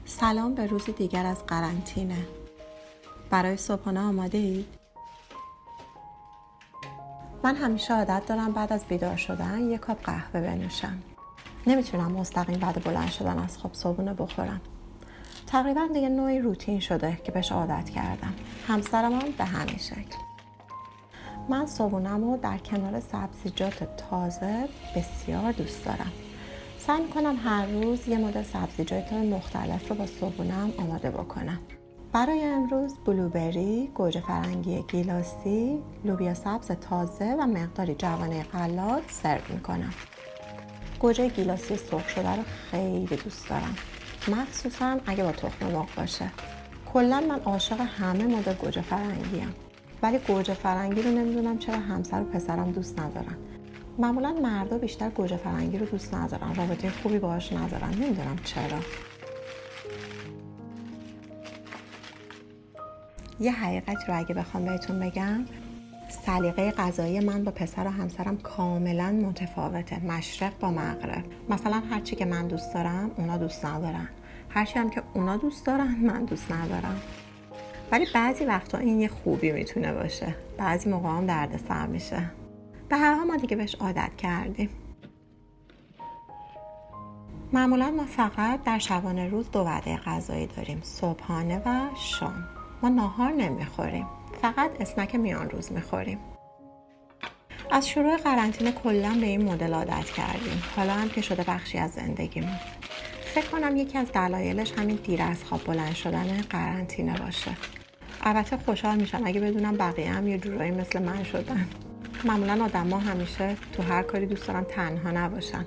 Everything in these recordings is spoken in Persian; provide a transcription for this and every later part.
سلام به روزی دیگر از قرنطینه. برای صبحانه آماده اید؟ من همیشه عادت دارم بعد از بیدار شدن یک کاپ قهوه بنوشم. نمیتونم مستقیم بعد بلند شدن از خواب صبحونه بخورم. تقریبا دیگه نوعی روتین شده که بهش عادت کردم. همسرم هم به همین شکل. من صبحونه‌مو در کنار سبزیجات تازه بسیار دوست دارم. سعی میکنم هر روز یه مدل سبزیجات مختلف رو با صبحونه‌ام آماده بکنم. برای امروز بلوبری، گوجه فرنگی گیلاسی، لوبیا سبز تازه و مقداری جوانه غلات سرو میکنم. گوجه گیلاسی سرخ شده رو خیلی دوست دارم، مخصوصا اگه با تخم مرغ باشه. کلا من عاشق همه مدل گوجه فرنگیم، ولی گوجه فرنگی رو نمیدونم چرا همسر و پسرم دوست ندارن. معمولا مردا بیشتر گوجه فرنگی رو دوست ندارن، رابطه خوبی باهاش ندارن، نمیدونم چرا. یه حقیقتی رو اگه بخوام بهتون بگم، سلیقه غذایی من با پسر و همسرم کاملا متفاوته، مشرق با مغرب. مثلا هرچی که من دوست دارم اونا دوست ندارن، هرچی هم که اونا دوست دارن من دوست ندارم. ولی بعضی وقتا این یه خوبی میتونه باشه، بعضی موقع هم دردسر میشه. به هر حال ما دیگه بهش عادت کردیم. معمولا ما فقط در شبانه روز 2 وعده غذایی داریم، صبحانه و شام. ما ناهار نمیخوریم، فقط اسنک میان روز میخوریم. از شروع قرنطینه کلا به این مدل عادت کردیم، حالا هم که شده بخشی از زندگیمون. فکر کنم یکی از دلایلش همین دیر از خواب بلند شدن قرنطینه باشه. البته خوشحال میشم اگه بدونم بقیه هم یه جورایی مثل من شدن. معمولا آدما همیشه تو هر کاری دوست دارن تنها نباشن.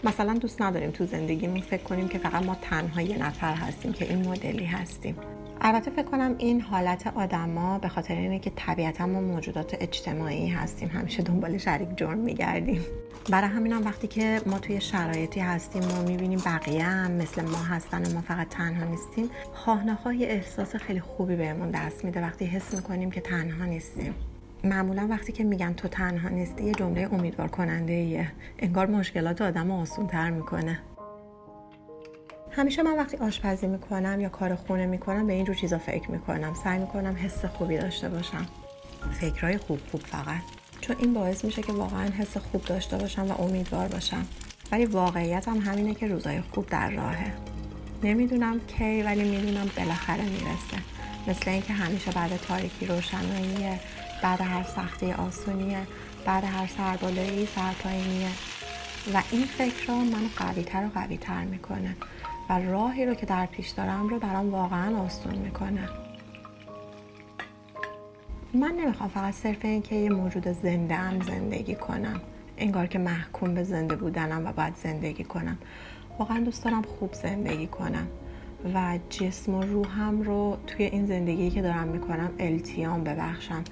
مثلا دوست نداریم تو زندگیمون فکر کنیم که فقط ما تنها یه نفر هستیم که این مدلی هستیم. البته فکر کنم این حالت آدما به خاطر اینه که طبیعتاً ما موجودات اجتماعی هستیم، همیشه دنبال شریک جرم میگردیم. برای همینم وقتی که ما توی شرایطی هستیم ما میبینیم بقیه هم مثل ما هستن و ما فقط تنها نیستیم، خواه نخواه یه احساس خیلی خوبی بهمون دست میده وقتی حس میکنیم که تنها نیستیم. معمولا وقتی که میگن تو تنها نیستی یه جمله امیدوار کننده ایه، انگار مشکلات آدم آسون تر میکنه. همیشه من وقتی آشپزی میکنم یا کار خونه میکنم به اینجور چیزا فکر میکنم، سعی میکنم حس خوبی داشته باشم، فکرهای خوب فقط، چون این باعث میشه که واقعا حس خوب داشته باشم و امیدوار باشم. ولی واقعیت هم همینه که روزای خوب در راهه. نمیدونم کی، ولی میدونم بالاخره میرسه. مثل اینکه همیشه بعد تاریکی روشناییه، بعد هر سختی آسونیه، بعد هر سربالایی سرپایینیه. و این فکر رو منو قوی‌تر و قوی‌تر میکنه و راهی رو که در پیش دارم رو برام واقعا آسون میکنه. من نمیخوام فقط صرف این که یه موجود زنده ام زندگی کنم، انگار که محکوم به زنده بودنم و باید زندگی کنم. واقعا دوست دارم خوب زندگی کنم و جسم و روحم رو توی این زندگی که دارم میکنم التیام ببخشم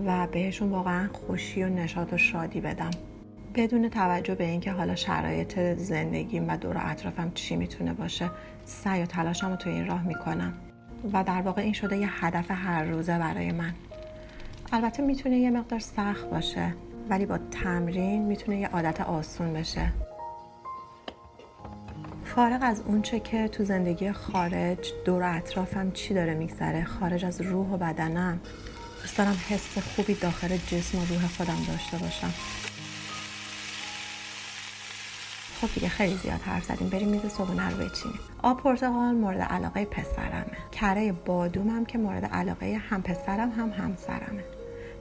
و بهشون واقعا خوشی و نشاط و شادی بدم، بدون توجه به اینکه حالا شرایط زندگیم و دور اطرافم چی میتونه باشه. سعی و تلاشم رو توی این راه میکنم و در واقع این شده یه هدف هر روزه برای من. البته میتونه یه مقدار سخت باشه، ولی با تمرین میتونه یه عادت آسون بشه. فارغ از اون چه که تو زندگی خارج دور اطرافم چی داره میگذره، خارج از روح و بدنم، دوست دارم حس خوبی داخل جسم و روح خودم داشته باشم. خب دیگه خیلی زیاد حرف زدیم، بریم میز صبحونه رو بچینیم. آب پرتقال مورد علاقه پسرمه، کره بادومم که مورد علاقه هم پسرم هم همسرمه.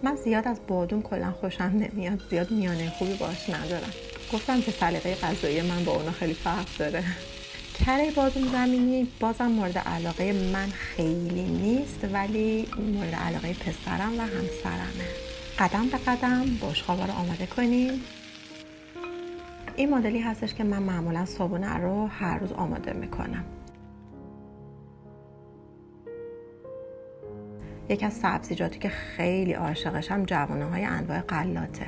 من زیاد از بادوم کلا خوشم نمیاد، زیاد میانه خوبی باش ندارم. گفتم که سلیقه غذایی من با اونا خیلی فرق داره. کره بادوم زمینی بازم مورد علاقه من خیلی نیست، ولی مورد علاقه پسرم و همسرمه. قدم به قدم بشقابا رو آماده کنیم. این مدلی هستش که من معمولا صبحونه رو هر روز آماده میکنم. یکی از سبزیجاتی که خیلی عاشقشم جوانه‌های انواع غلاته.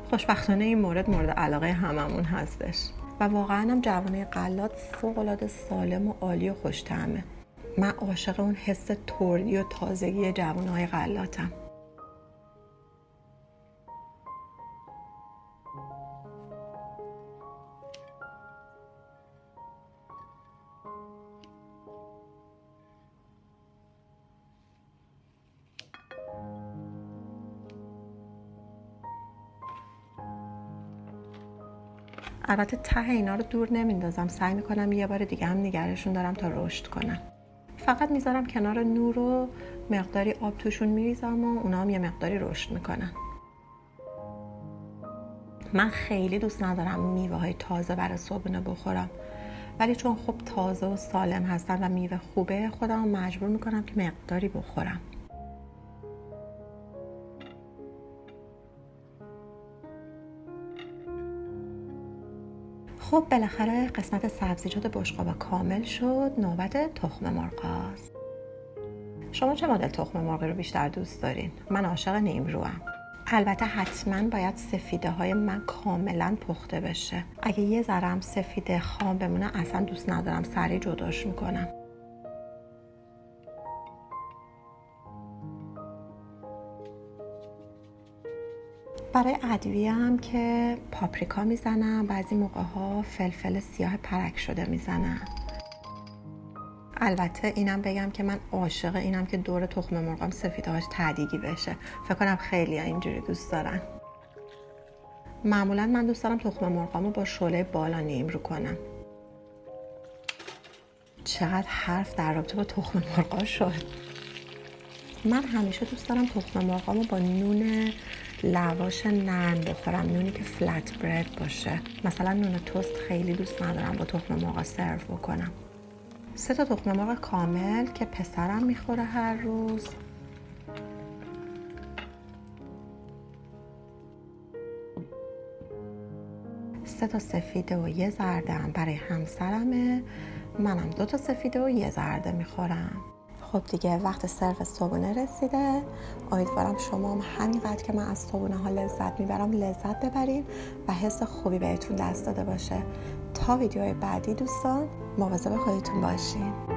خوشبختانه این مورد علاقه هممون هستش. و واقعا هم جوانه غلات فوق‌العاده سالم و عالی و خوش‌طعمه. من عاشق اون حس تردی و تازگی جوانه‌های غلاتم. البته ته اینا رو دور نمیندازم، سعی میکنم یه بار دیگه هم نگرشون دارم تا رشد کنم. فقط میذارم کنار نور و مقداری آب توشون میریزم و اونا هم یه مقداری رشد میکنن. من خیلی دوست ندارم میوه های تازه برای صبحونه بخورم، ولی چون خب تازه و سالم هستن و میوه خوبه، خودم مجبور میکنم که مقداری بخورم. خب بالاخره قسمت سبزیجات بشقاب کامل شد. نوبت تخم مرغ است. شما چه مدل تخم مرغی رو بیشتر دوست دارین؟ من عاشق نیمروام. البته حتما باید سفیده های من کاملا پخته بشه. اگه یه ذرم سفیده خام بمونه اصلا دوست ندارم، سریع جداش میکنم. برای ادویه هم که پاپریکا میزنم، بعضی موقع ها فلفل سیاه پرک شده میزنم. البته اینم بگم که من عاشق اینم که دور تخم مرغم سفیده هاش تدیگی بشه. فکر کنم خیلی اینجوری دوست دارن. معمولا من دوست دارم تخم مرغامو با شعله بالا نیمرو کنم. چقدر حرف در رابطه با تخم مرغا شد. من همیشه دوست دارم تخم مرغامو با نون لواش نرم بخورم، نونی که فلت برد باشه. مثلا نون توست خیلی دوست ندارم با تخم مرغ سرو بکنم. 3 تا تخم مرغ کامل که پسرم میخوره هر روز. سه تا سفیده و یه زرده هم برای همسرمه. منم 2 تا سفیده و یه زرده میخورم. خب دیگه وقت سرو صبحونه رسیده. امیدوارم شما هم همینقدر که من از صبحونه ها لذت میبرم لذت ببرین و حس خوبی بهتون دست داده باشه. تا ویدیوهای بعدی دوستان، مواظب خودتون باشین.